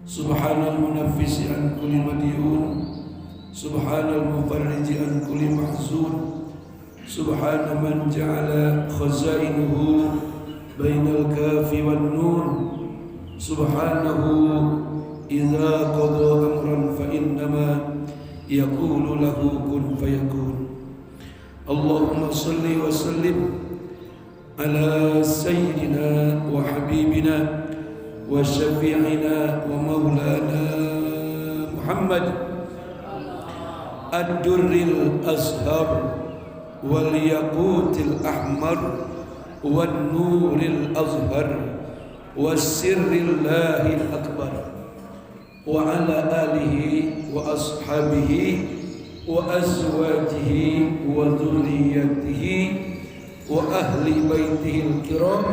Subhanal munaffisi an kulli madyun, Subhanal mufarriji an kulli mahzun, Subhana man ja'ala khazainuhu bainal kafi wan nun, Subhanahu idza qada amran fa innama yaqulu lahu kun fayakun. Allahumma salli wa sallim ala sayyidina wa habibina wa syafi'ina wa maulana Muhammad ad-durril azhar wal yaqutil ahmar wan nuril azhar was sirrillahil akbar wa ala alihi wa ashabihi wa azwajihi wa dhurriyyatihi wa ahli baitihil kiram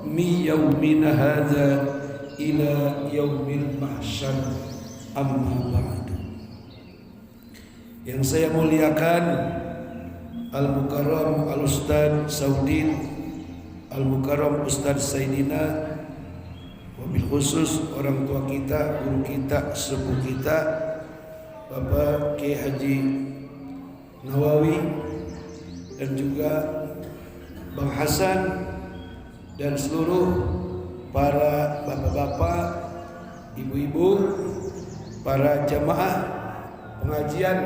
mi yaumina hadza ila yaumil mahsyar, amma ba'du. Yang saya muliakan Al-Mukarram Al-Ustadz Saudin Al-Mukarram Ustadz Saidina, wabil khusus orang tua kita, guru kita, sepuh kita Bapak Kiai Haji Nawawi, dan juga Bang Hasan dan seluruh para bapak-bapak, ibu-ibu, para jamaah pengajian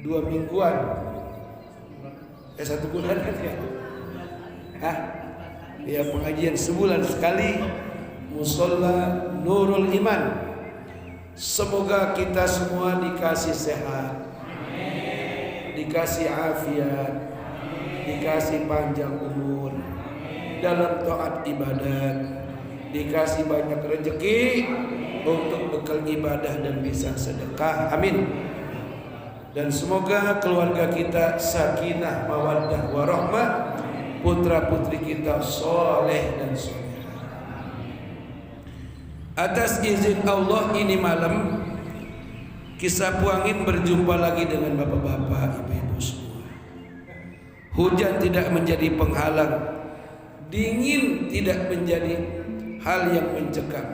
2 mingguan, 1 bulan kan ya? Ya, pengajian sebulan sekali Musholla Nurul Iman. Semoga kita semua dikasih sehat, dikasih afiat, dikasih panjang umur dalam taat ibadat, dikasih banyak rezeki untuk bekal ibadah dan bisa sedekah. Amin. Dan semoga keluarga kita sakinah, mawaddah, warahmah, putra putri kita soleh dan soleh. Atas izin Allah, ini malam Kisah Puangin berjumpa lagi dengan bapak-bapak, ibu-ibu semua. Hujan tidak menjadi penghalang, dingin tidak menjadi hal yang mencekam.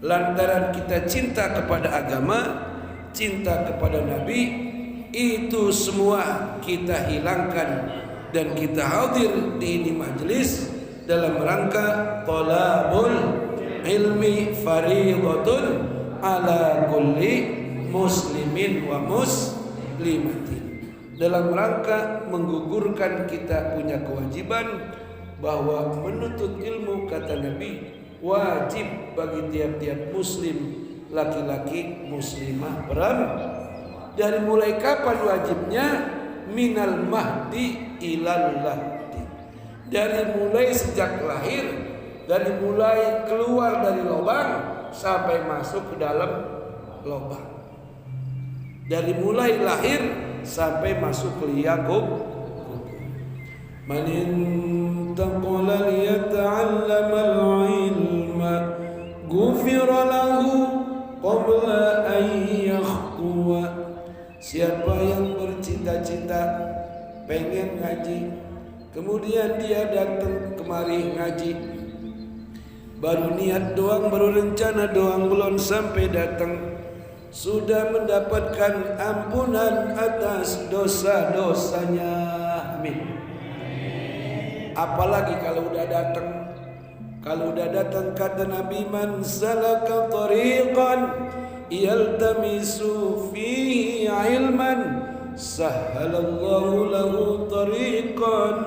Lantaran kita cinta kepada agama, cinta kepada Nabi, itu semua kita hilangkan dan kita hadir di ini majelis dalam rangka thalabul ilmi fariidatun ala kulli muslimin wa muslimatin, dalam rangka menggugurkan kita punya kewajiban bahwa menuntut ilmu, kata Nabi, wajib bagi tiap-tiap muslim, laki-laki, muslimah, perempuan. Dari mulai kapan wajibnya? Minal mahdi ilal lahdi, dari mulai sejak lahir, dari mulai keluar dari lubang sampai masuk ke dalam lubang, dari mulai lahir sampai masuk ke liang kubur. Man intaqala liyata'allama al-ilma ghufira lahu qabla an yakhtuwa. Siapa yang bercita-cita pengen ngaji, kemudian dia datang kemari ngaji, baru niat doang, baru rencana doang, belum sampai datang, sudah mendapatkan ampunan atas dosa-dosanya. Amin. Apalagi kalau udah datang. Kalau udah datang kata Nabi, man salaka tariqan yaltamisu fihi ilman sahhalallahu lahu tariqan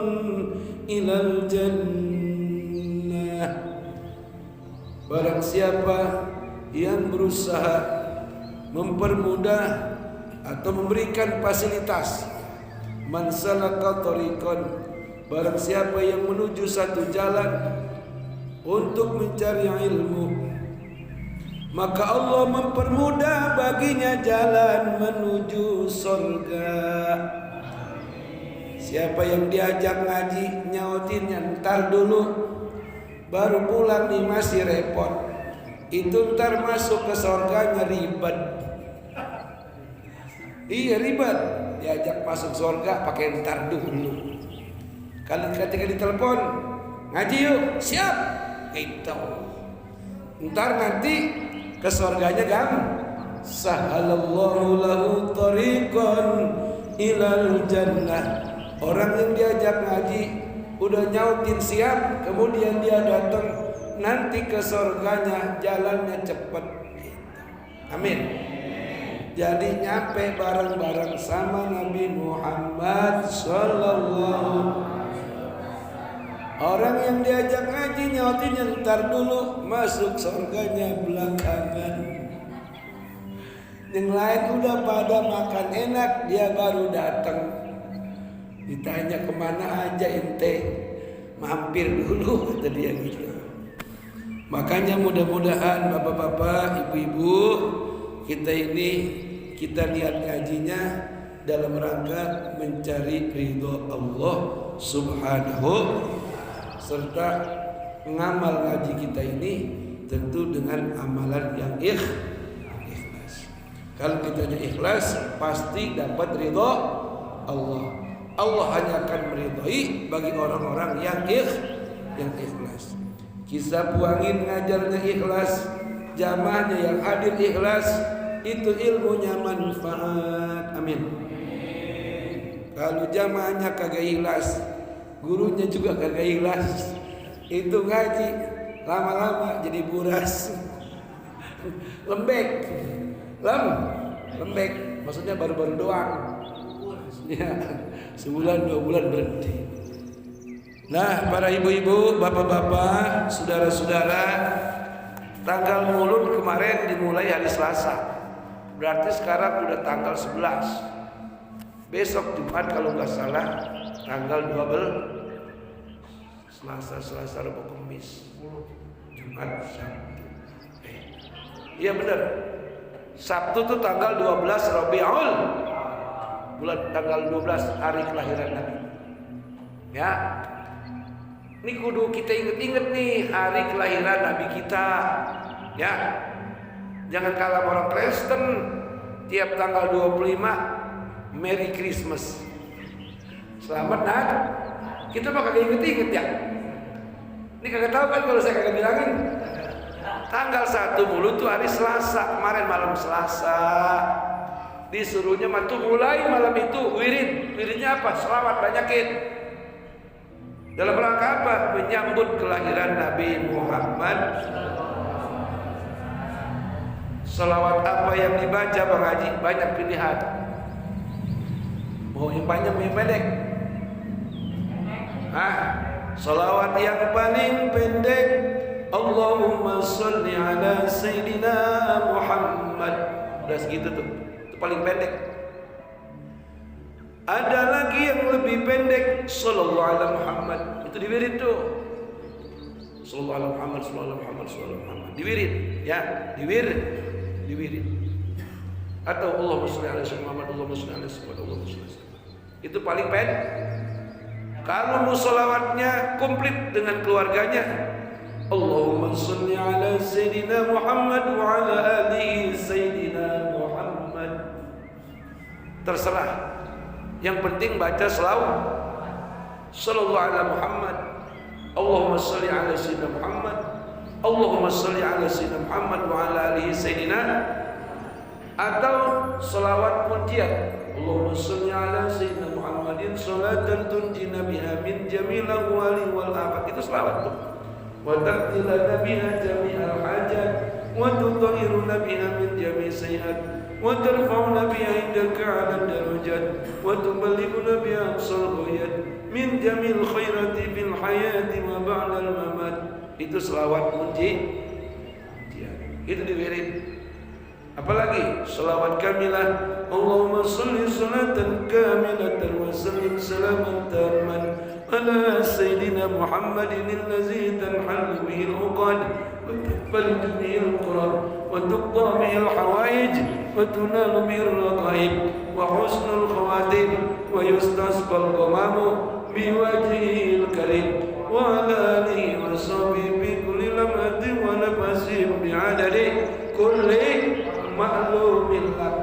ilal jannah. Barang siapa yang berusaha mempermudah atau memberikan fasilitas, man salaka tariqan, barang siapa yang menuju satu jalan untuk mencari ilmu, maka Allah mempermudah baginya jalan menuju surga. Siapa yang diajak ngaji nyautinnya ntar dulu, baru pulang nih masih repot, itu ntar masuk ke surganya ribet. Iya ribet, diajak masuk surga pakai ntar dulu. Kalau ketika ditelepon ngaji yuk, siap. Itu ntar nanti ke surganya sahhalallahu lahu tariqan ilal jannah. Orang yang diajak ngaji udah nyautin siap, kemudian dia datang, nanti ke surganya jalannya cepet. Amin. Jadi nyampe bareng-bareng sama Nabi Muhammad sallallahu. Orang yang diajak ngaji nyautin ntar dulu, masuk surganya belakangan. Yang lain udah pada makan enak, dia baru datang. Ditanya kemana aja ente, mampir dulu kata dia gitu. Makanya mudah-mudahan bapak-bapak, ibu-ibu, kita lihat ngajinya dalam rangka mencari ridho Allah Subhanahu, serta mengamal ngaji kita ini tentu dengan amalan yang ikhlas. Kalau kita ikhlas, pasti dapat ridho Allah. Allah hanya akan meridhoi bagi orang-orang yang ikhlas. Kisah Buangin ngajarnya ikhlas, jamaahnya yang hadir ikhlas, itu ilmunya manfaat. Amin. Kalau jamaahnya kagak ikhlas, gurunya juga kagak ikhlas, itu ngaji lama-lama jadi buras. lembek, maksudnya baru-baru doang. Ya, sebulan 2 bulan berhenti. Nah, para ibu-ibu, bapak-bapak, saudara-saudara, tanggal Maulud kemarin dimulai hari Selasa. Berarti sekarang udah tanggal 11. Besok Jumat kalau nggak salah tanggal 12. Selasa, Rabu, Kamis, Jumat, Sabtu. Iya benar. Sabtu tuh tanggal 12 Rabiul, bulan tanggal 12 hari kelahiran Nabi. Ya. Ini kudu kita inget-inget nih hari kelahiran Nabi kita. Ya. Jangan kalah orang Kristen tiap tanggal 25 Merry Christmas. Selamat Natal. Kita mah kagak inget-inget ya. Ini kagak tahu kan kalau saya kagak bilangin. Tanggal 1 Maulud tuh hari Selasa, kemarin malam Selasa. Disuruhnya mantu mulai malam itu wiridnya apa? Selawat banyakin. Dalam rangka apa? Menyambut kelahiran Nabi Muhammad. Selawat apa yang dibaca Bang Haji? Banyak pilihan. Mau yang panjang, mau yang pendek? Selawat yang paling pendek, Allahumma sholli ala Sayyidina Muhammad. Udah segitu tuh, itu paling pendek. Ada lagi yang lebih pendek, Sallallahu alaihi Muhammad. Itu diwirid tuh, Sallallahu alaihi Muhammad, Sallallahu alaihi Muhammad, Sallallahu alaihi Muhammad. Diwirid, ya, diwirid. Atau Allahumma sholli ala Sayyidina Muhammad, Allahumma sholli ala Sayyidina Muhammad, Allahumma sholli ala Sayyidina Muhammad. Itu paling pendek. Kalau mau sholawatnya komplit dengan keluarganya, Allahumma salli ala Sayyidina Muhammad wa ala alihi Sayyidina Muhammad. Terserah. Yang penting baca selawat. Sallallahu ala Muhammad. Allahumma salli ala Sayyidina Muhammad. Allahumma salli ala Sayyidina Muhammad wa ala alihi Sayyidina. Atau selawat munjiat. Allahumma salli ala Sayyidina Muhammadin salatan tunjina biha min jamil ahwali wal afat. Itu selawat tuh. Wa taqdilana biha jami'al hajat wa tutahhiruna biha min jami' sayyi'at wa tarfa'una biha indaka 'ala darajat wa tuballighuna biha aqsal ghayat min jamil khairati fil hayati wa ba'dal mamat. Itu selawat munjiat. Itu diwirid. Apalagi selawat kamilah. Allahumma salli salatan kamilatan wa sallim salaman tamman ala Sayyidina Muhammadin allazi tanhallu bihi al-uqad wa tuballighu bihi al-qurab wa tuqda bihi al-hawaij wa tunalu bihi al-raqaib wa husnul khawatim wa yustasqa al-ghamamu bi wajhihi al-karim wa ala alihi wa sahbihi bi kulli lamhatin wa nafasin bi adadi kulli ma'lumin lak.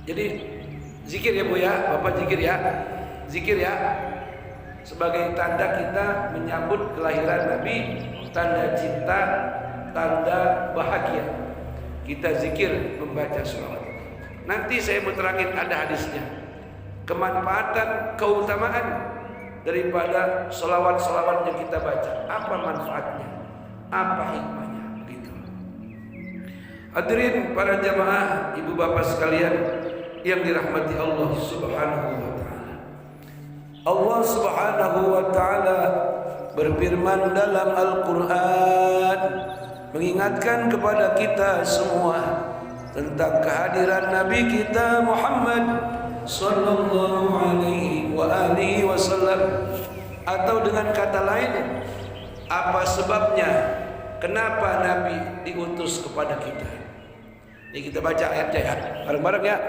Jadi zikir ya Bu ya, Bapak zikir ya. Zikir ya. Sebagai tanda kita menyambut kelahiran Nabi, tanda cinta, tanda bahagia. Kita zikir membaca selawat. Nanti saya mau terangin ada hadisnya. Kemanfaatan, keutamaan daripada selawat-selawat yang kita baca. Apa manfaatnya? Apa hikmahnya? Begitu. Hadirin para jamaah, ibu bapak sekalian yang dirahmati Allah Subhanahu wa taala. Allah Subhanahu wa taala berfirman dalam Al-Qur'an mengingatkan kepada kita semua tentang kehadiran Nabi kita Muhammad sallallahu alaihi wa alihi wasallam, atau dengan kata lain, apa sebabnya kenapa Nabi diutus kepada kita. Ini kita baca ayatnya ya, bareng-bareng ya.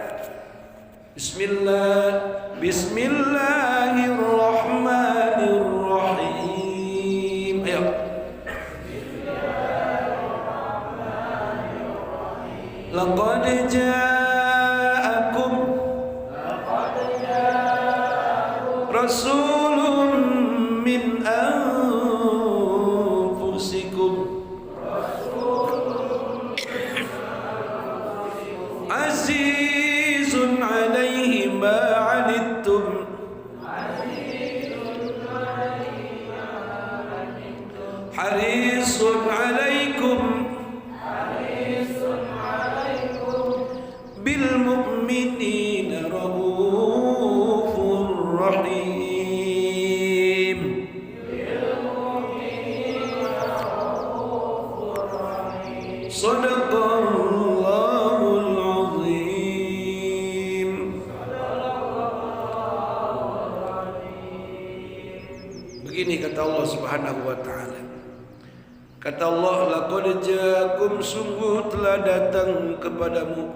Bismillahirrahmanirrahim. Ayo. Laqad ja'akum rasulun min anfusikum azizun alaihi ma anittum harisun alaikum bil mu'minina raufur rahim. Sadaqallahul azim. Begini kata Allah Subhanahu wa taala. Kata Allah, laqad ja'akum, sungguh telah datang kepadamu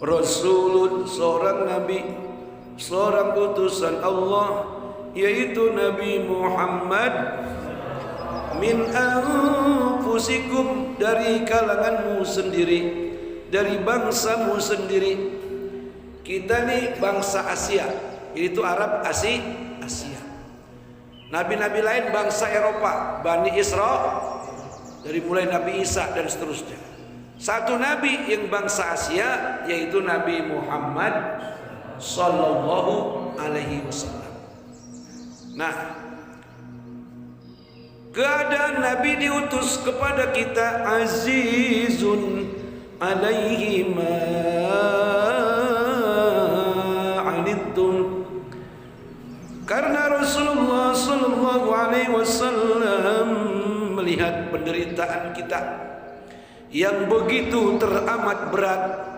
rasulun, seorang nabi, seorang utusan Allah, yaitu Nabi Muhammad, min anfusikum, dari kalanganmu sendiri, dari bangsamu sendiri. Kita nih bangsa Asia, itu Arab Asia. Nabi-nabi lain bangsa Eropa, Bani Israel, dari mulai Nabi Isa dan seterusnya. Satu nabi yang bangsa Asia, yaitu Nabi Muhammad sallallahu alaihi wasallam. Nah, keadaan Nabi diutus kepada kita azizun alaihi ma anittum, karena Rasulullah sallallahu alaihi wasallam melihat penderitaan kita yang begitu teramat berat.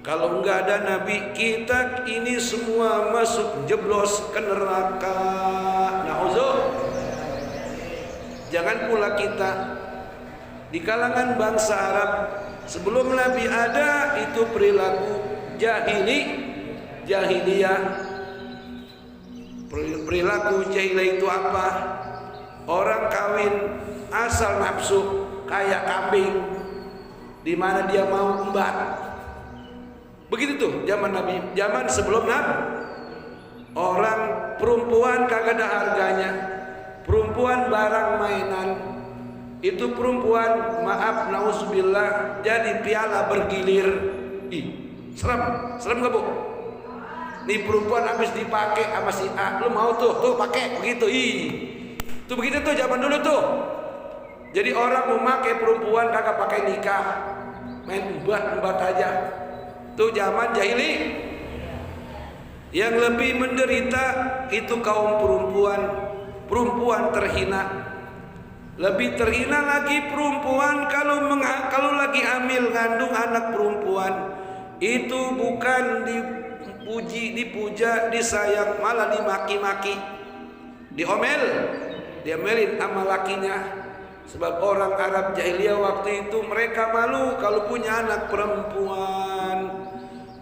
Kalau enggak ada Nabi, kita ini semua masuk jeblos ke neraka. Nauzubillah. Jangan pula kita di kalangan bangsa Arab sebelum Nabi ada, itu perilaku jahiliyah. Perilaku jahiliyah itu apa? Orang kawin asal nafsu kayak kambing, di mana dia mau embat. Begitu tuh zaman Nabi, zaman sebelum Nabi. Orang perempuan kagak ada harganya, perempuan barang mainan. Itu perempuan, maaf nauzubillah, jadi piala bergilir. Ih, serem gak bu? Nih perempuan habis dipakai sama si A, lu mau tuh pakai begitu. Ih, tuh begitu tuh zaman dulu tuh. Jadi orang memakai perempuan kagak pakai nikah, main embat aja. Tuh zaman jahili. Yang lebih menderita itu kaum perempuan terhina. Lebih terhina lagi perempuan kalau lagi hamil ngandung anak perempuan, itu bukan dipuja, disayang, malah dimaki-maki, diomelin sama lakinya. Sebab orang Arab jahiliyah waktu itu mereka malu kalau punya anak perempuan.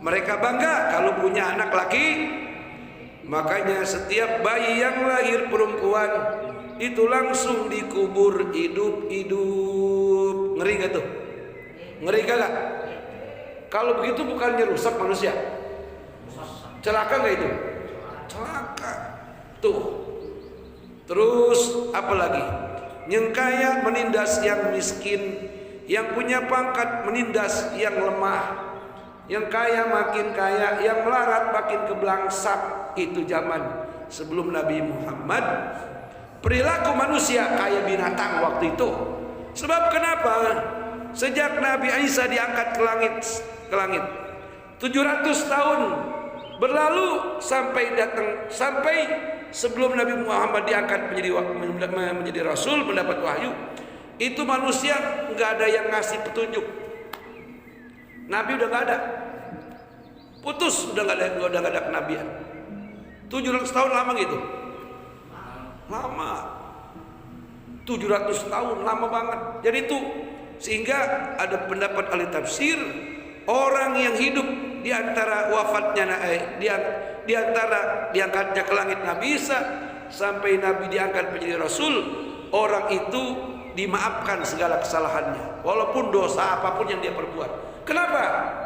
Mereka bangga kalau punya anak laki. Makanya setiap bayi yang lahir perempuan itu langsung dikubur hidup-hidup. Ngeri gak tuh? Ngeri gak? Kalau begitu bukannya rusak manusia? Celaka gak itu? Celaka. Tuh. Terus apa lagi? Yang kaya menindas yang miskin, yang punya pangkat menindas yang lemah. Yang kaya makin kaya, yang melarat makin keblangsap. Itu zaman sebelum Nabi Muhammad. Perilaku manusia kayak binatang waktu itu. Sebab kenapa? Sejak Nabi Isa diangkat ke langit 700 tahun berlalu sampai sebelum Nabi Muhammad diangkat menjadi Rasul, mendapat wahyu, itu manusia nggak ada yang ngasih petunjuk. Nabi udah gak ada, putus, udah gak ada kenabian. 700 tahun lama gitu, lama. 700 tahun lama banget. Jadi itu sehingga ada pendapat ahli tafsir, orang yang hidup di antara wafatnya di antara diangkatnya ke langit Nabi Isa sampai Nabi diangkat menjadi Rasul, orang itu dimaafkan segala kesalahannya, walaupun dosa apapun yang dia perbuat. Kenapa?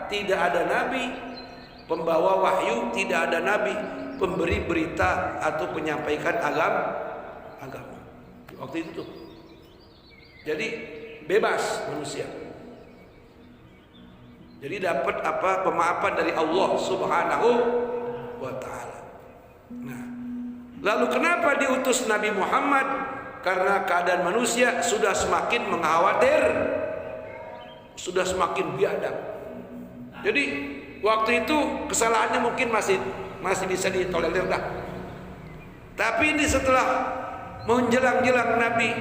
Tidak ada nabi pembawa wahyu, tidak ada nabi pemberi berita atau penyampaikan agama. Waktu itu tuh. Jadi bebas manusia. Jadi dapat apa? Pemaafan dari Allah Subhanahu wa taala. Nah, lalu kenapa diutus Nabi Muhammad? Karena keadaan manusia sudah semakin mengkhawatir, sudah semakin biadab. Jadi waktu itu kesalahannya mungkin masih bisa ditolerir dah. Tapi ini setelah menjelang Nabi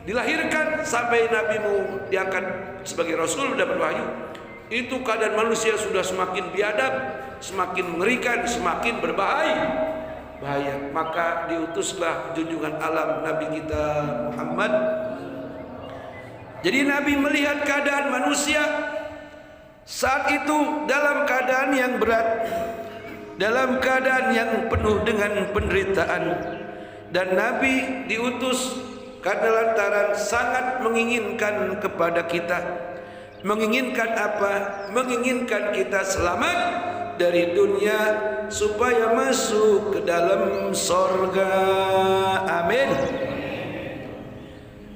dilahirkan sampai Nabi mau diangkat sebagai Rasul, dapat wahyu, itu keadaan manusia sudah semakin biadab, semakin mengerikan, semakin berbahaya. Maka diutuslah junjungan alam Nabi kita Muhammad. Jadi Nabi melihat keadaan manusia saat itu dalam keadaan yang berat, dalam keadaan yang penuh dengan penderitaan, dan Nabi diutus karena lantaran sangat menginginkan kepada kita. Menginginkan apa? Menginginkan kita selamat dari dunia supaya masuk ke dalam sorga. Amin.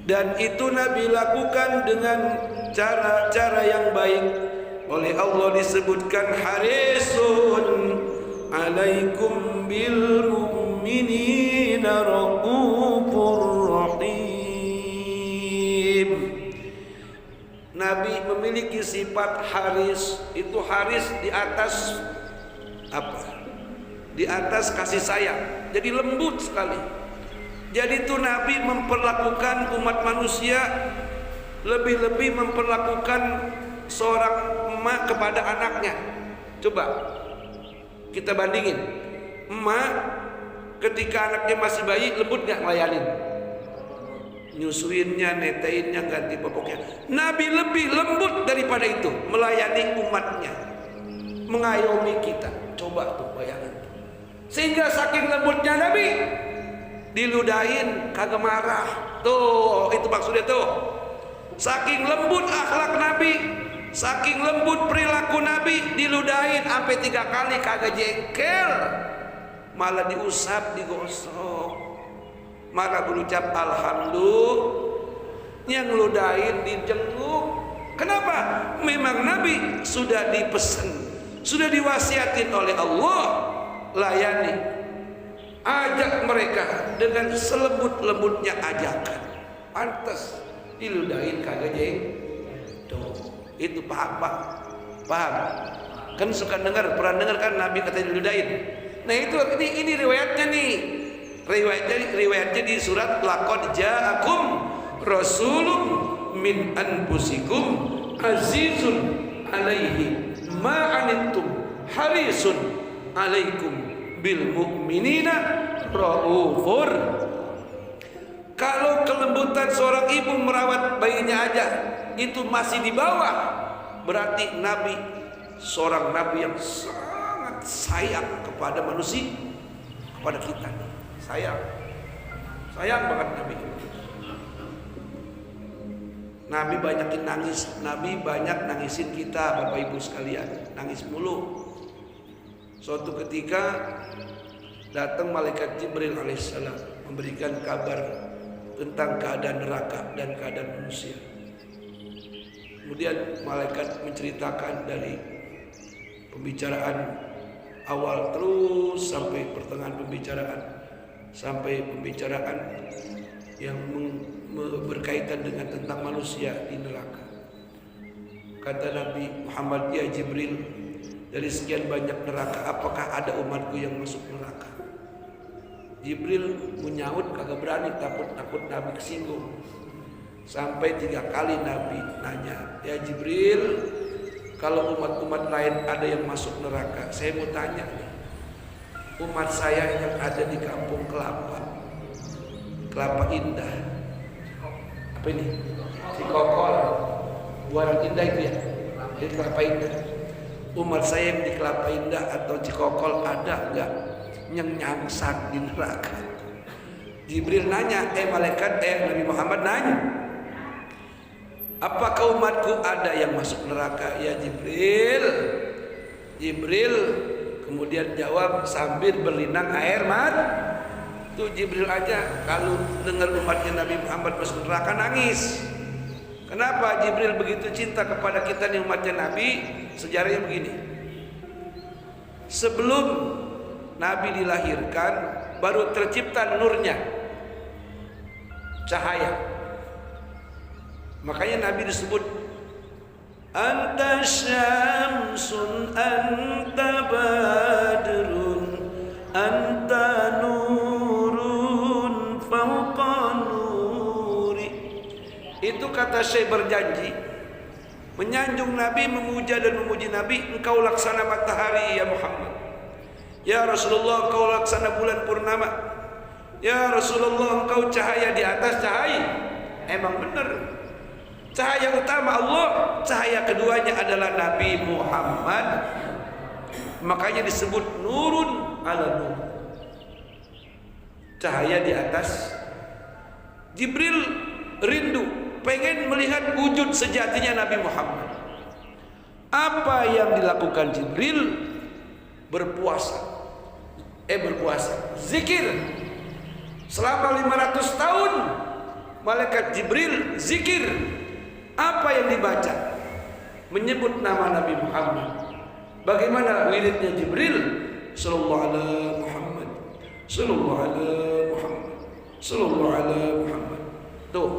Dan itu Nabi lakukan dengan cara-cara yang baik. Oleh Allah disebutkan harisun alaikum bil mu'minina raufur rahim. Nabi memiliki sifat haris. Itu haris di atas apa? Di atas kasih sayang. Jadi lembut sekali. Jadi itu Nabi memperlakukan umat manusia, lebih-lebih memperlakukan seorang emak kepada anaknya. Coba kita bandingin. Emak ketika anaknya masih bayi lembut gak ngelayanin? Nyusuinnya, neteinnya, ganti popoknya. Nabi lebih lembut daripada itu melayani umatnya, mengayomi kita. Coba tuh bayangin. Sehingga saking lembutnya Nabi, diludahin kagak marah. Tuh, itu maksudnya tuh. Saking lembut akhlak Nabi, saking lembut perilaku Nabi, diludahin sampai 3 kali kagak jengkel, malah diusap, digosok, malah berucap alhamdulillah. Yang ngeludahin dijenguk. Kenapa? Memang Nabi sudah dipesan, sudah diwasiatin oleh Allah, layani, ajak mereka dengan selembut-lembutnya ajakan. Pantas diludahin kagak jengkel. Itu paham Pak? Paham? Kan suka pernah dengar kan Nabi katanya diludahin. Nah itu ini riwayatnya nih. Riwayatnya di surat laqad ja'akum rasulun min anfusikum azizun alaihi ma anittum harisun alaikum bil mu'minina raufur. Kalau kelembutan seorang ibu merawat bayinya aja itu masih di bawah, berarti Nabi seorang Nabi yang sangat sayang kepada manusia, kepada kita. Sayang banget Nabi. Nabi banyakin nangis, Nabi banyak nangisin kita, Bapak Ibu sekalian, nangis mulu. Suatu ketika datang malaikat Jibril alaihissalam memberikan kabar tentang keadaan neraka dan keadaan manusia. Kemudian malaikat menceritakan dari pembicaraan awal terus sampai pertengahan pembicaraan, sampai pembicaraan yang berkaitan dengan tentang manusia di neraka. Kata Nabi Muhammad, ya Jibril, dari sekian banyak neraka, apakah ada umatku yang masuk neraka? Jibril menyaut kagak berani, takut Nabi kesinggung. Sampai 3 kali Nabi nanya, ya Jibril, kalau umat-umat lain ada yang masuk neraka, saya mau tanya nih, umat saya yang ada di kampung Kelapa Indah, apa ini? Cikokol, Buaran Indah itu ya, di Kelapa Indah. Umat saya yang di Kelapa Indah atau Cikokol ada nggak yang nyangsat di neraka? Jibril nanya, malaikat Nabi Muhammad nanya, apakah umatku ada yang masuk neraka ya Jibril? Jibril kemudian jawab sambil berlinang air mata. Tuh Jibril aja kalau dengar umatnya Nabi Muhammad masuk neraka nangis. Kenapa Jibril begitu cinta kepada kita nih umatnya Nabi? Sejarahnya begini. Sebelum Nabi dilahirkan baru tercipta nurnya, cahaya. Makanya Nabi disebut anta syamsun anta badrun anta nurun fawqa nuri. Itu kata Syekh berjanji menyanjung Nabi, memuja dan memuji Nabi. Engkau laksana matahari ya Muhammad, ya Rasulullah engkau laksana bulan purnama, ya Rasulullah engkau cahaya di atas cahaya. Emang benar, cahaya utama Allah, cahaya keduanya adalah Nabi Muhammad. Makanya disebut nurun ala nur, cahaya di atas. Jibril rindu, pengen melihat wujud sejatinya Nabi Muhammad. Apa yang dilakukan Jibril? Berpuasa, zikir. Selama 500 tahun malaikat Jibril zikir. Apa yang dibaca? Menyebut nama Nabi Muhammad. Bagaimana wiridnya Jibril? Sallallahu alaihi Muhammad, sallallahu alaihi Muhammad, sallallahu alaihi Muhammad. Tuh,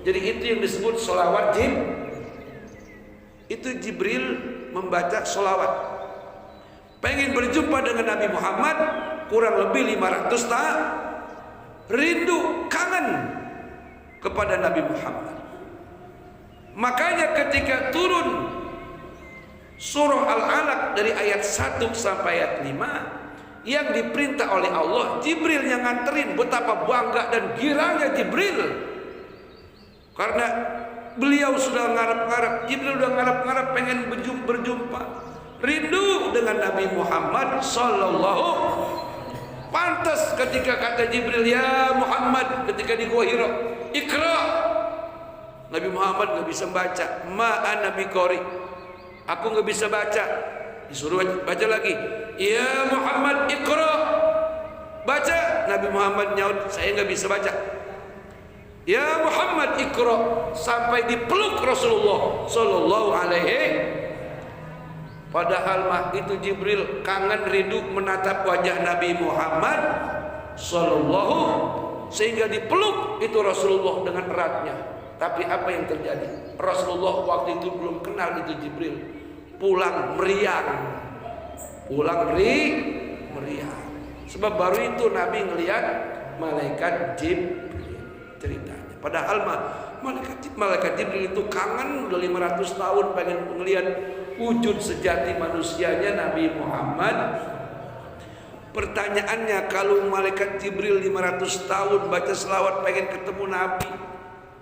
jadi itu yang disebut sholawat Itu Jibril membaca sholawat. Pengen berjumpa dengan Nabi Muhammad kurang lebih 500 tahun. Rindu, kangen kepada Nabi Muhammad. Makanya ketika turun surah Al-Alaq dari ayat 1 sampai ayat 5 yang diperintah oleh Allah, Jibril yang nganterin. Betapa bangga dan girangnya Jibril, karena beliau sudah ngarep-ngarep, Jibril sudah ngarep-ngarep pengen berjumpa, rindu dengan Nabi Muhammad sallallahu. Pantas ketika kata Jibril, ya Muhammad, ketika di Gua Hira, Iqra. Nabi Muhammad nggak bisa baca, ma ana biqari, aku nggak bisa baca. Disuruh baca lagi, ya Muhammad Iqra, baca. Nabi Muhammad nyaut, saya nggak bisa baca. Ya Muhammad Iqra, sampai dipeluk Rasulullah Sallallahu Alaihi. Padahal mah itu Jibril kangen rindu menatap wajah Nabi Muhammad Sallallahu, sehingga dipeluk itu Rasulullah dengan eratnya. Tapi apa yang terjadi? Rasulullah waktu itu belum kenal itu Jibril. Pulang meriang, meriang. Sebab baru itu Nabi ngelihat malaikat Jibril ceritanya. Padahal mah malaikat Jibril itu kangen udah 500 tahun pengen ngelihat wujud sejati manusianya Nabi Muhammad. Pertanyaannya, kalau malaikat Jibril 500 tahun baca selawat pengen ketemu Nabi,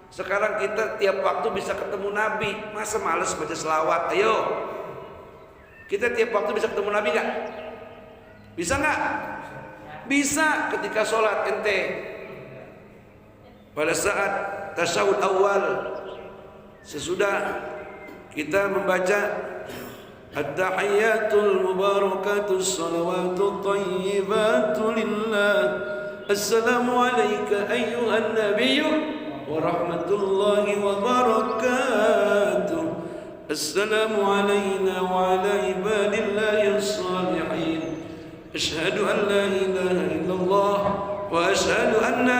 sekarang kita tiap waktu bisa ketemu Nabi, masa males baca selawat? Ayo, kita tiap waktu bisa ketemu Nabi nggak? Bisa nggak? Bisa. Ketika sholat ente, pada saat tasyahud awal, sesudah kita membaca at-tahiyyatul mubarakatus salawatut thayyibatu lillah, assalamu alayka ayyuhan nabiyyu wa rahmatullahi wa barakatuh, assalamu alayna wa ala ibadillahis salihin, asyhadu an la ilaha illallah wa asyhadu anna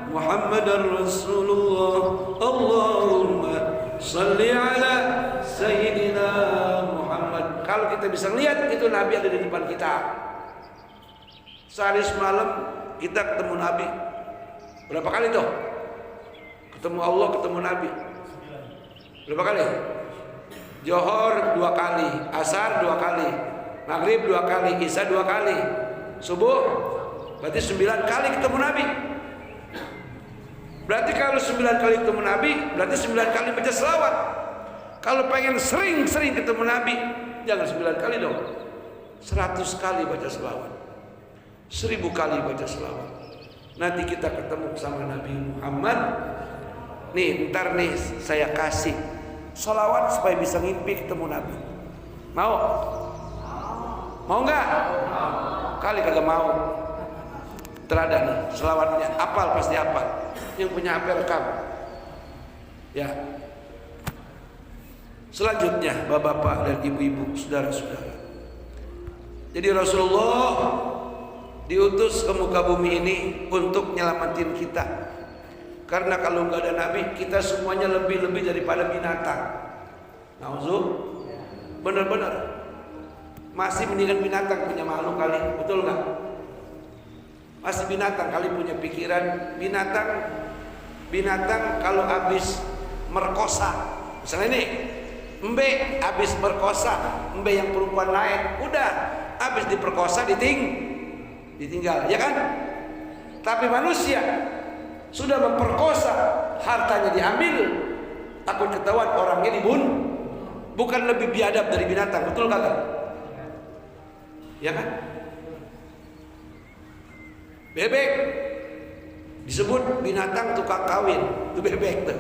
muhammadar rasulullah, Allahumma salli ala sayyidina Muhammad. Kalau kita bisa lihat itu Nabi ada di depan kita. Sehari semalam kita ketemu Nabi berapa kali tuh? Ketemu Allah, ketemu Nabi berapa kali? Johor 2 kali, asar 2 kali, maghrib 2 kali, isya 2 kali, subuh berarti 9 kali ketemu Nabi. Berarti kalau 9 kali ketemu Nabi, berarti 9 kali baca selawat. Kalau pengen sering-sering ketemu Nabi, jangan 9 kali dong, 100 kali baca selawat, 1000 kali baca selawat. Nanti kita ketemu sama Nabi Muhammad. Nih, ntar nih saya kasih selawat supaya bisa ngimpi ketemu Nabi. Mau? Mau nggak? Kali kagak mau. Terada nih selawatnya, apal pasti apal. Yang punya HP rekam. Ya. Selanjutnya, bapak-bapak dan ibu-ibu, saudara-saudara. Jadi Rasulullah diutus ke muka bumi ini untuk nyelamatin kita. Karena kalau nggak ada Nabi, kita semuanya lebih-lebih daripada binatang. Nauzubillah. Benar-benar. Masih mendingan binatang punya makhluk kali, betul nggak? Masih binatang kali punya pikiran. Binatang kalau habis merkosa, misalnya ini embe habis merkosa, embe yang perempuan lain, udah habis diperkosa ditinggal, ya kan? Tapi manusia sudah memperkosa, hartanya diambil, takut ketahuan orangnya dibunuh. Bukan lebih biadab dari binatang, betul kagak? Ya kan? Bebek disebut binatang tukang kawin, itu bebek tuh.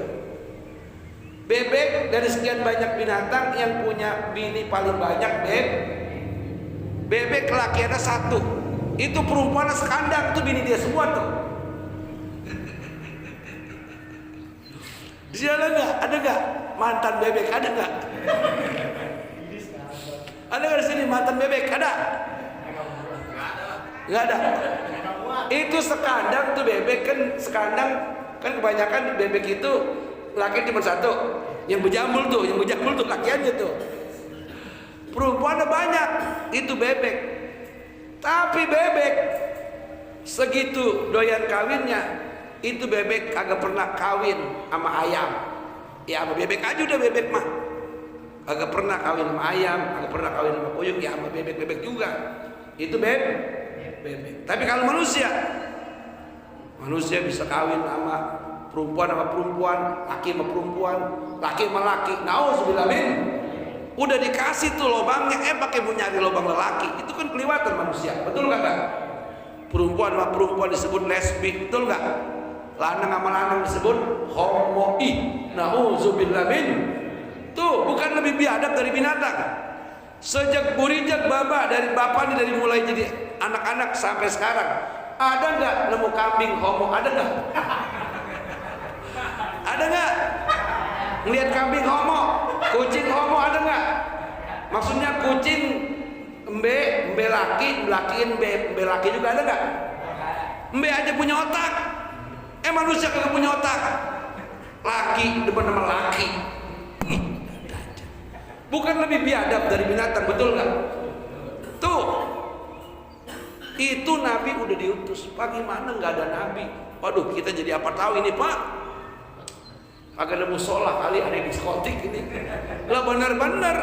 Bebek dari sekian banyak binatang yang punya bini paling banyak bebek kelakiannya 1. Itu perempuan sekandang tuh bini dia semua tuh. Dia ada nggak mantan bebek, ada nggak? Ada nggak di sini mantan bebek? Ada? Nggak ada. Itu sekandang tuh bebek kan, sekandang kan kebanyakan bebek itu laki cuma 1. Yang berjambul tuh lakiannya tuh. Perempuannya banyak, itu bebek. Tapi bebek segitu doyan kawinnya, itu bebek kagak pernah kawin sama ayam. Ya sama bebek aja udah bebek mah. Kagak pernah kawin sama ayam, kagak pernah kawin sama puyuh, ya sama bebek-bebek juga. Itu bebek. Tapi kalau manusia bisa kawin sama perempuan, laki sama perempuan, laki sama laki. Nauzubillah min. Udah dikasih tuh lubangnya, pakai mau nyari lubang lelaki. Itu kan kelewatan manusia, betul kagak? Perempuan sama perempuan disebut lesbi, betul nggak? Lanang sama lanang disebut homoi. Nauzubillah min. Tuh, bukan lebih biadab dari binatang. Sejak burijak baba dari bapak ini, dari mulai jadi anak-anak sampai sekarang, ada nggak nemu kambing homo? Ada nggak? Ada nggak? Ngelihat kambing homo, kucing homo, ada nggak? Maksudnya kucing embe laki, embe laki juga ada nggak? Embe aja punya otak. Manusia kagak punya otak. Laki depan nama laki. Bukan lebih biadab dari binatang, betul nggak? Tuh, itu Nabi udah diutus. Bagaimana nggak ada Nabi? Waduh, kita jadi apa tahu ini Pak? Agak ada musola kali, ada di diskotik ini. Lah benar-benar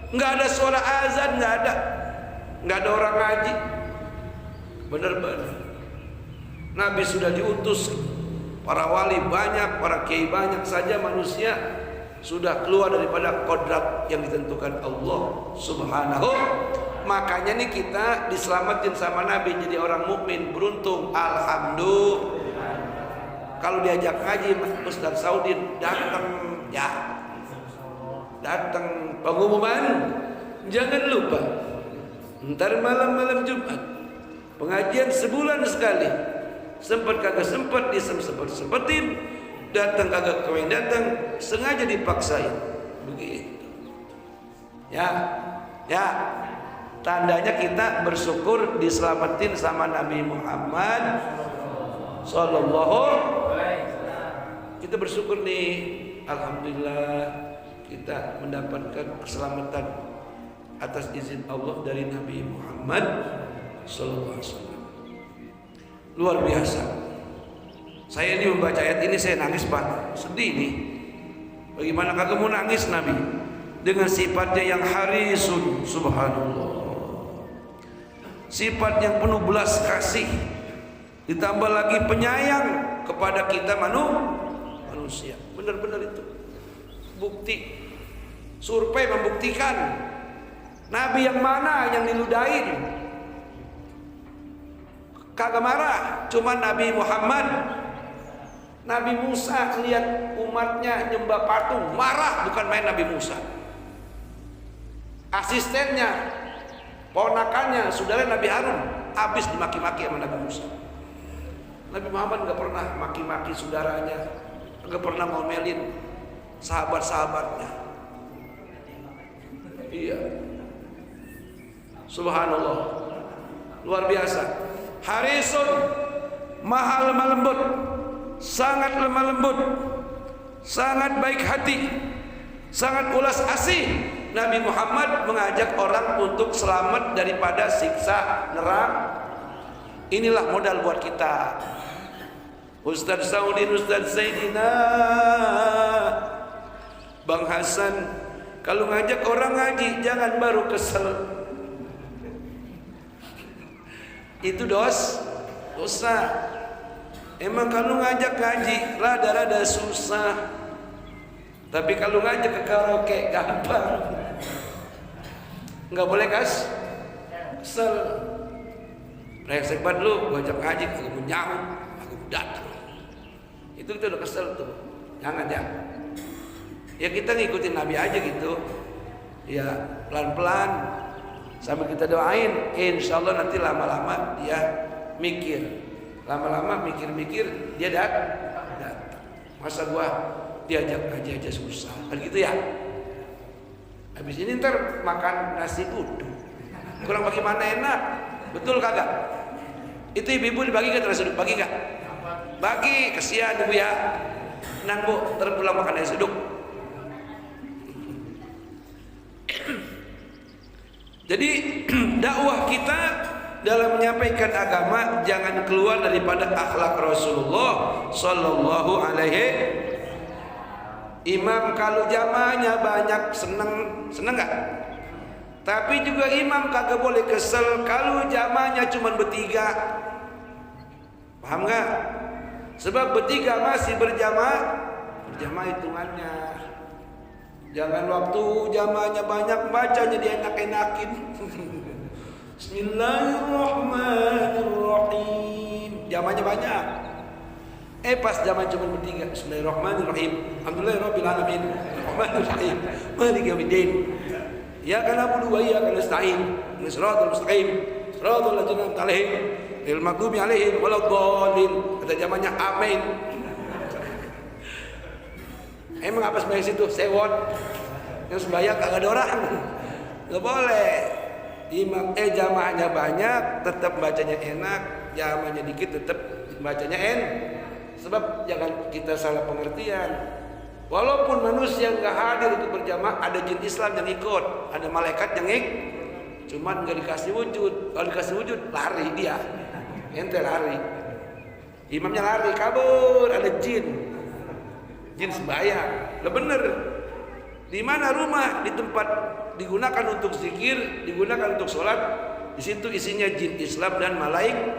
nggak ada suara azan, nggak ada orang ngaji. Benar-benar Nabi sudah diutus, para wali banyak, para kiai banyak, saja manusia sudah keluar daripada kodrat yang ditentukan Allah Subhanahu. Makanya nih kita diselamatin sama Nabi jadi orang mukmin, beruntung, alhamdulillah. Kalau diajak ngaji Ustaz Saudin datang ya, datang pengumuman, jangan lupa ntar malam Jumat pengajian sebulan sekali. Sempat kagak sempat, sempetin, datang kagak kawin datang, sengaja dipaksain begitu. Ya, tandanya kita bersyukur diselamatin sama Nabi Muhammad Sallallahu. Kita bersyukur nih, alhamdulillah kita mendapatkan keselamatan atas izin Allah dari Nabi Muhammad Sallallahu Alaihi Wasallam. Luar biasa. Saya ini membaca ayat ini saya nangis Pak, sedih nih. Bagaimana kagak mau nangis Nabi dengan sifatnya yang harisun, subhanallah. Sifat yang penuh belas kasih, ditambah lagi penyayang kepada kita manusia. Benar-benar itu bukti. Survei membuktikan Nabi yang mana yang diludahin kagak marah, cuma Nabi Muhammad. Nabi Musa lihat umatnya nyembah patung, marah, bukan main Nabi Musa. Asistennya, ponakannya, saudara Nabi Harun, habis dimaki-maki sama Nabi Musa. Nabi Muhammad nggak pernah maki-maki saudaranya, nggak pernah ngomelin sahabat-sahabatnya. Iya, subhanallah, luar biasa. Harisun, mahal lemah lembut, sangat lemah lembut, sangat baik hati, sangat ulas asih. Nabi Muhammad mengajak orang untuk selamat daripada siksa neraka. Inilah modal buat kita. Ustaz Saudin, Ustaz Zaidina, Bang Hasan, kalau ngajak orang ngaji jangan baru kesel. Itu dosa. Emang kalau ngajak ngaji rada-rada susah, tapi kalau ngajak ke karaoke gampang. Nggak boleh kesel. Brengsek banget lu, gua ajak ngaji kagak mau nyaut, kagak mau datang. Itu kita udah kesel tuh. Jangan ya. Ya kita ngikutin Nabi aja gitu. Ya pelan-pelan. Sambil kita doain, insya Allah nanti lama-lama dia mikir, lama-lama mikir-mikir dia datang. Masa gua diajak aja susah, kan gitu ya. Habis ini ntar makan nasi uduk, kurang bagaimana enak, betul kagak? Itu ibu-ibu dibagi ke nasi uduk, bagi nggak? Bagi, kesian ibu ya. Tenang bu, ntar pulang makan nasi uduk. Jadi dakwah kita dalam menyampaikan agama jangan keluar daripada akhlak Rasulullah Sallallahu Alaihi. Imam kalau jamaahnya banyak seneng nggak? Tapi juga imam kagak boleh kesel kalau jamaahnya cuma bertiga. Paham nggak? Sebab bertiga masih berjamaah hitungannya. Jangan waktu jamaahnya banyak bacanya dia enak-enakin. Bismillahirrahmanirrahim. Jamannya banyak. Pas zaman cuma bertiga. Bismillahirrahmanirrahim. Alhamdulillahirabbil alamin. Arrahmanirrahim. Maliki yaumiddin. Iyyaka na'budu wa iyyaka nasta'in. Ihdinas siratal mustaqim. Siratal ladzina an'amta 'alaihim ghairil maghdubi 'alaihim waladdallin. Kata zamannya amin. Emang apa sembahyang situ? Sewot. Yang sembahyang kagak ada orang. Enggak boleh. Jamaahnya banyak, tetap bacanya enak. Jamaahnya dikit, tetap bacanya Sebab jangan kita salah pengertian. Walaupun manusia nggak hadir untuk berjamaah, ada jin Islam yang ikut, ada malaikat yang cuman nggak dikasih wujud. Kalau dikasih wujud, lari dia, ente lari. Imamnya lari, kabur, ada jin sembahyang. Lah bener. Di mana rumah, di tempat digunakan untuk zikir, digunakan untuk sholat, di situ isinya jin Islam dan malaikat.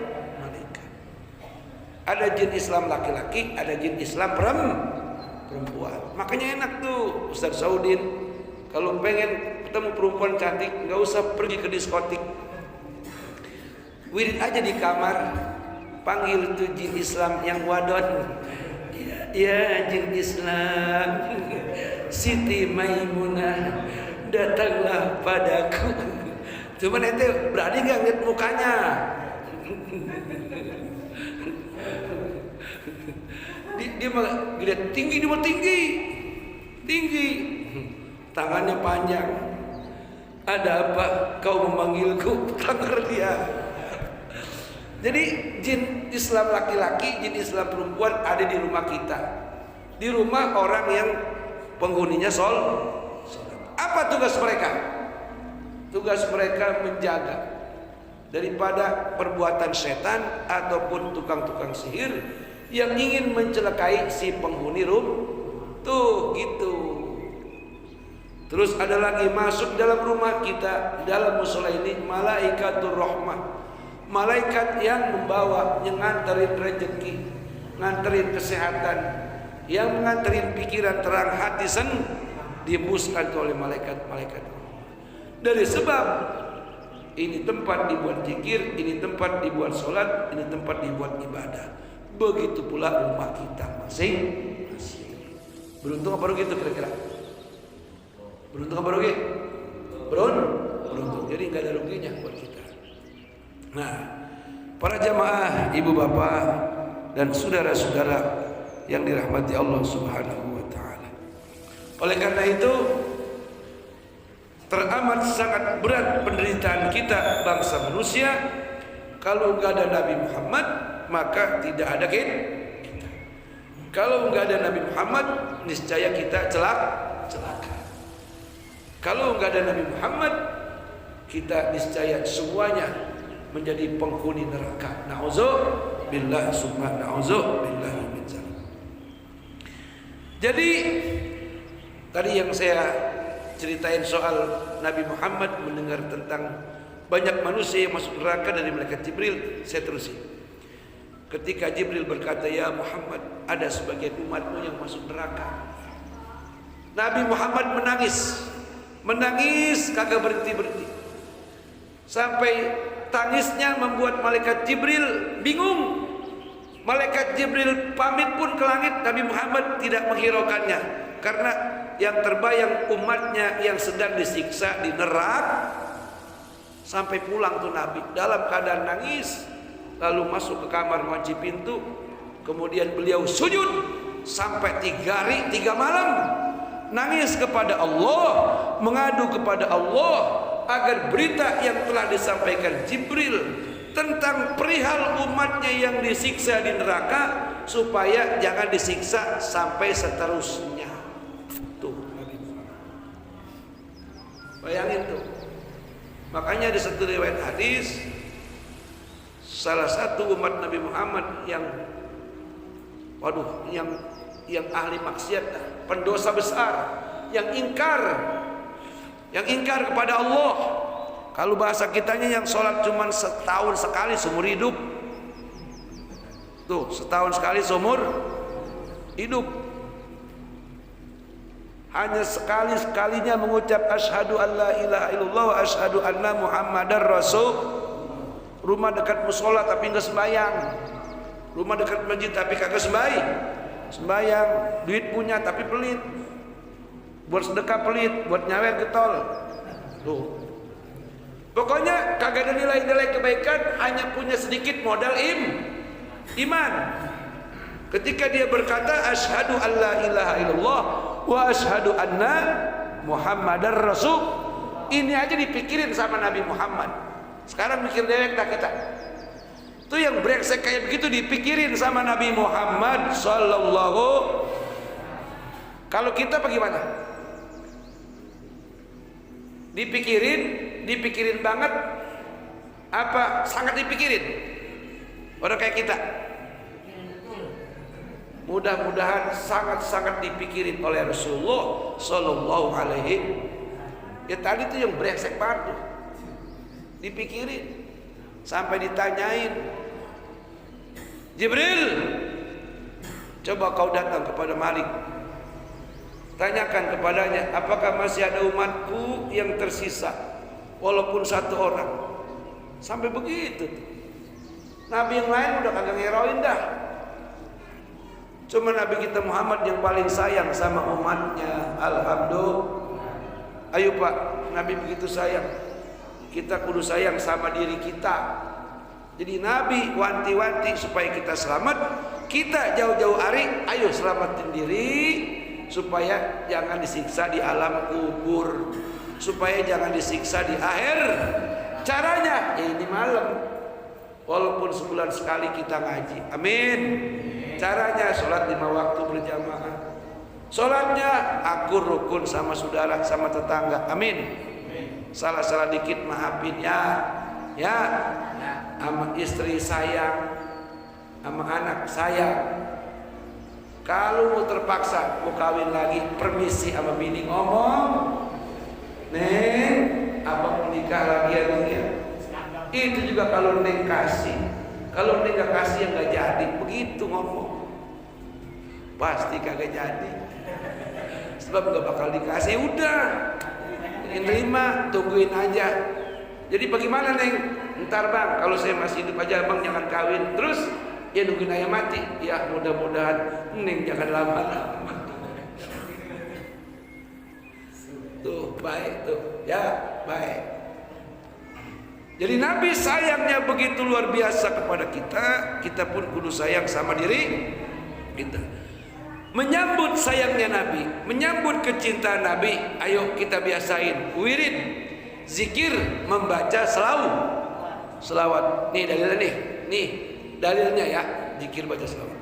Ada jin Islam laki-laki, ada jin Islam perempuan. Makanya enak tuh Ustaz Saudin, kalau pengen ketemu perempuan cantik, nggak usah pergi ke diskotik. Wirid aja di kamar, panggil tuh jin Islam yang wadon. Ya jin Islam, Siti Maimunah, datanglah padaku. Cuman ente berani nggak ngeliat mukanya? Dia mah lihat tinggi, dia mah tinggi, tangannya panjang. Ada apa kau memanggilku? Tangan dia. Jadi jin Islam laki-laki, jin Islam perempuan ada di rumah kita, di rumah orang yang penghuninya sholat. Apa tugas mereka? Tugas mereka menjaga daripada perbuatan setan ataupun tukang-tukang sihir yang ingin mencelakai si penghuni tuh gitu. Terus ada lagi masuk dalam rumah kita, dalam musola ini malaikatur rahmah, malaikat yang membawa, yang nganterin rezeki, nganterin kesehatan, yang menganterin pikiran terang hati dihembuskan oleh malaikat-malaikat. Dari sebab ini tempat dibuat zikir, ini tempat dibuat sholat, ini tempat dibuat ibadah. Begitu pula rumah kita masing-masing. Beruntung apa rugi itu kira-kira? Beruntung apa rugi? Beruntung. Jadi nggak ada ruginya buat kita. Nah, para jamaah, ibu bapak dan saudara-saudara yang dirahmati Allah Subhanahu wa taala. Oleh karena itu teramat sangat berat penderitaan kita bangsa manusia kalau nggak ada Nabi Muhammad, maka tidak ada kita. Kalau nggak ada Nabi Muhammad, niscaya kita celaka. Kalau nggak ada Nabi Muhammad, kita niscaya semuanya menjadi penghuni neraka. Na'udzubillah summa na'udzubillah min dzalik. Jadi tadi yang saya ceritain soal Nabi Muhammad mendengar tentang banyak manusia yang masuk neraka dari malaikat Jibril, saya terusin. Ketika Jibril berkata, ya Muhammad, ada sebagian umatmu yang masuk neraka. Nabi Muhammad menangis kagak berhenti. Sampai tangisnya membuat malaikat Jibril bingung. Malaikat Jibril pamit pun ke langit, Nabi Muhammad tidak menghiraukannya. Karena yang terbayang umatnya yang sedang disiksa di neraka. Sampai pulang tuh Nabi dalam keadaan nangis, lalu masuk ke kamar, kunci pintu, kemudian beliau sujud sampai 3 hari 3 malam, nangis kepada Allah, mengadu kepada Allah agar berita yang telah disampaikan Jibril tentang perihal umatnya yang disiksa di neraka supaya jangan disiksa sampai seterusnya. Tuh Nabi Muhammad. Bayangin tuh. Makanya di satu riwayat hadis, salah satu umat Nabi Muhammad yang ahli maksiat, pendosa besar, yang ingkar kepada Allah. Kalau bahasa kitanya yang sholat cuma setahun sekali seumur hidup. Tuh, setahun sekali seumur hidup. hanya sekali-sekalinya mengucap asyhadu alla ilaha illallah wa asyhadu anna muhammadar rasul. Rumah dekat musola tapi enggak sembahyang. Rumah dekat masjid tapi kagak sembahyang. Duit punya tapi pelit. Buat sedekah pelit, buat nyawer getol. Tuh. Pokoknya kagak ada nilai-nilai kebaikan, hanya punya sedikit modal iman. Ketika dia berkata asyhadu alla ilaha illallah wa asyhadu anna muhammadar rasul, ini aja dipikirin sama Nabi Muhammad. Sekarang mikir dewek dah kita. Itu yang brengsek kayak begitu dipikirin sama Nabi Muhammad sallallahu. Kalau kita bagaimana? Dipikirin banget apa sangat dipikirin? Orang kayak kita. Mudah-mudahan sangat-sangat dipikirin oleh Rasulullah sallallahu alaihi. Ya tadi tuh yang brengsek banget tuh. Dipikirin sampai ditanyain, Jibril, coba kau datang kepada Malik, tanyakan kepadanya apakah masih ada umatku yang tersisa walaupun satu orang. Sampai begitu tuh. Nabi yang lain udah kagak ngeroin dah. Cuma Nabi kita Muhammad yang paling sayang sama umatnya. Alhamdulillah. Ayo Pak, Nabi begitu sayang, kita kudu sayang sama diri kita. Jadi Nabi wanti-wanti supaya kita selamat. Kita jauh-jauh hari, ayo selamatin diri supaya jangan disiksa di alam kubur, supaya jangan disiksa di akhir. Caranya ya ini malam, walaupun sebulan sekali kita ngaji. Amin. Caranya sholat 5 waktu berjamaah. Sholatnya akur rukun sama saudara sama tetangga. Amin. Salah-salah dikit maafin ya. Sama istri sayang, sama anak sayang. Kalau mau terpaksa mau kawin lagi, permisi sama bini ngomong, Neng, abang mau nikah lagi ya. Itu juga kalau Neng kasih. Kalau Neng gak kasih yang gak jadi, begitu ngomong. Pasti kagak jadi. Sebab gak bakal dikasih, udah. Ingin terima, tungguin aja. Jadi bagaimana Neng? Ntar bang, kalau saya masih hidup aja bang jangan kawin. Terus ya nungguin ayah mati. Ya mudah-mudahan Neng jangan lama-lama. Tuh baik tuh, ya baik. Jadi Nabi sayangnya begitu luar biasa kepada kita. Kita pun kudu sayang sama diri kita. Menyambut sayangnya Nabi, menyambut kecintaan Nabi, ayo kita biasain wirid, zikir, membaca selawat. Nih dalilnya nih dalilnya ya, zikir baca selawat.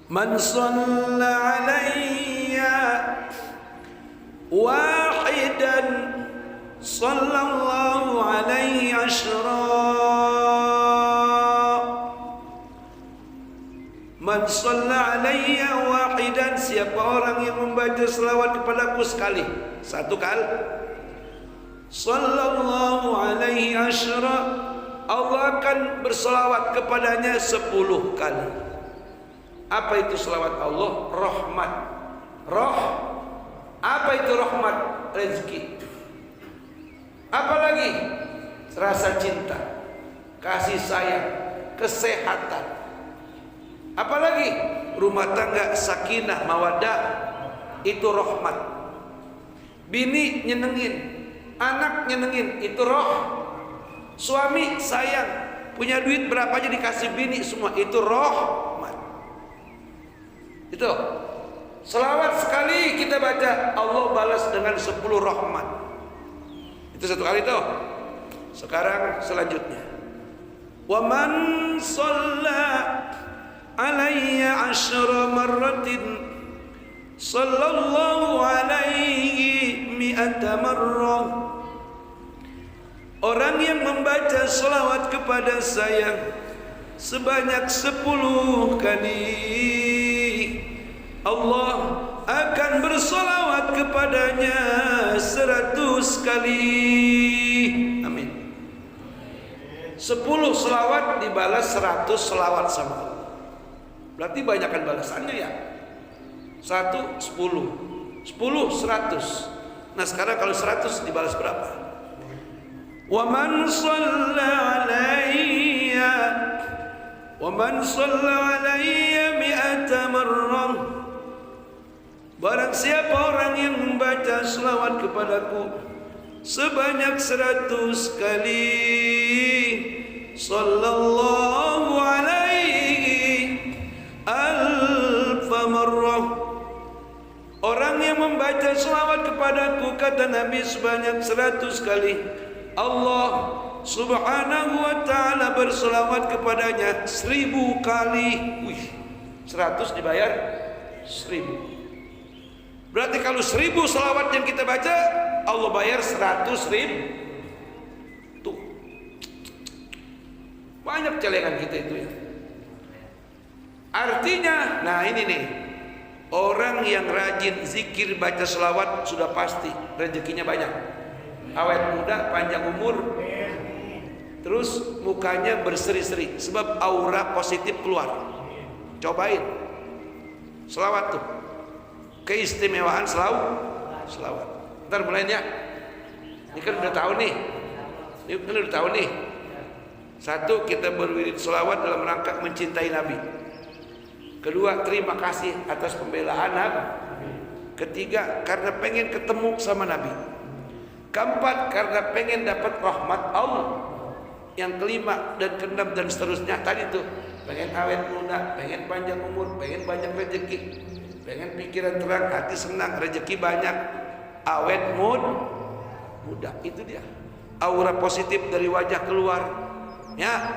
Man shalla alayya wahidan sallallahu alaihi asyra. Man shalla alayya wahidan, siapa orang yang membaca selawat kepadaku sekali, satu kali, sallallahu alaihi asyra, Allah akan berselawat kepadanya 10 kali. Apa itu selawat Allah? Rahmat. Apa itu rahmat? Rezeki. Apa lagi? Rasa cinta, kasih sayang, kesehatan. Apalagi rumah tangga sakinah mawaddah, itu rahmat. Bini nyenengin, anak nyenengin, itu suami sayang, punya duit berapa aja dikasih bini semua, itu rahmat. Itu selawat sekali kita baca, Allah balas dengan 10 rahmat. Itu satu kali tuh. Sekarang selanjutnya, wa man shalla alayya 10 marratin sallallahu alaihi mi'ata marrah. Orang yang membaca selawat kepada saya sebanyak 10 kali, Allah akan berselawat kepadanya 100 kali. Amin. 10 selawat dibalas 100 selawat sama Allah. Berarti banyakkan balasannya ya. 1 10, 10 100. Nah sekarang kalau 100 dibalas berapa? Wa man shalla alayya mi'ata marrah. Barang siapa orang yang membaca selawat kepadaku sebanyak 100 kali, sallallahu alaihi alfa marrah. Orang yang membaca selawat kepadaku, kata Nabi, sebanyak 100 kali, Allah subhanahu wa ta'ala berselawat kepadanya 1000 kali. Wih, 100 dibayar 1000. Berarti kalau 1000 selawat yang kita baca, Allah bayar 100.000. Tuh, banyak celengan kita itu ya. Artinya, nah ini nih, orang yang rajin zikir baca selawat sudah pasti rezekinya banyak. Awet muda, panjang umur, terus mukanya berseri-seri, sebab aura positif keluar. Cobain selawat tuh, keistimewaan selawat. Ntar mulai ya. Ini kan udah tahu nih. Satu, kita berwirid selawat dalam rangka mencintai Nabi. Kedua, terima kasih atas pembelaan Nabi. Ketiga, karena pengen ketemu sama Nabi. Keempat, karena pengen dapat rahmat Allah. Yang kelima dan keenam dan seterusnya tadi tuh, pengen awet muda, pengen panjang umur, pengen banyak rezeki, pengen pikiran terang, hati senang, rezeki banyak, awet muda. Itu dia aura positif dari wajah keluar ya.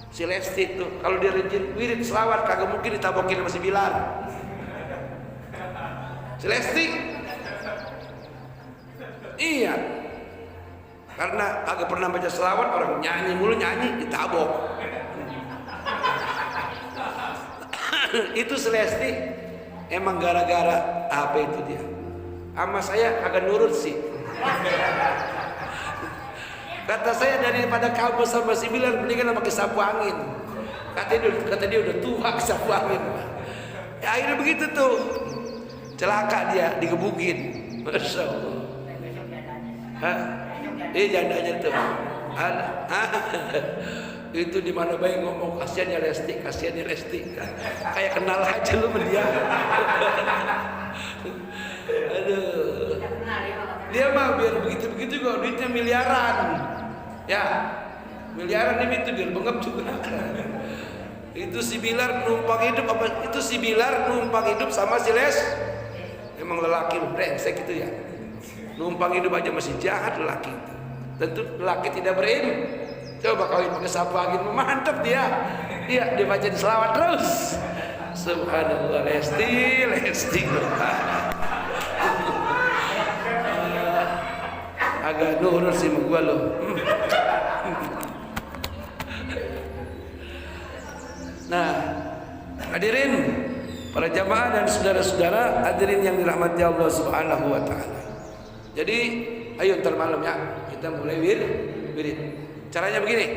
Si Lesti tuh kalau dia rajin wirid selawat kagak mungkin ditabokin sama si Bilar. Si Lesti iya, karena agak pernah baca selawat, orang nyanyi mulu, ditabok. Itu si Lesti emang gara-gara apa itu dia. Sama saya kagak nurut sih. Kata saya, daripada kamu sama si Bilar mendingan pakai sapu angin. Kata dia udah tua ke sapu angin. Ya, akhirnya begitu tuh. Celaka dia, digebukin. Masya Allah. Hah? Jandanya tuh. Itu di mana baik ngomong kasihannya Lesti. Kayak kenal aja lu sama dia. Aduh. Dia mah biar begitu kok duitnya miliaran. Ya, miliaran ini tuh biar bengap juga. Itu si Bilar numpang hidup apa? Itu si Bilar numpang hidup sama si Les. Emang lelaki brengsek itu ya. Numpang hidup aja masih jahat lelaki itu. Tentu lelaki tidak berilmu. Coba kawin pakai sapu angin, mantap dia. Dia baca selawat terus. Subhanallah, Lesti. Agak nurut sih sama gua loh. Nah, hadirin para jamaah dan saudara-saudara, hadirin yang dirahmati Allah Subhanahu wa taala. Jadi, ayo ntar malam ya, kita mulai wirid. Caranya begini.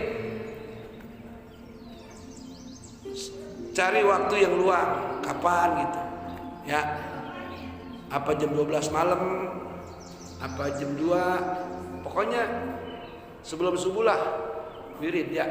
Cari waktu yang luang, kapan gitu. Ya. Apa jam 12 malam, apa jam 2, pokoknya sebelum subuh lah wirid ya.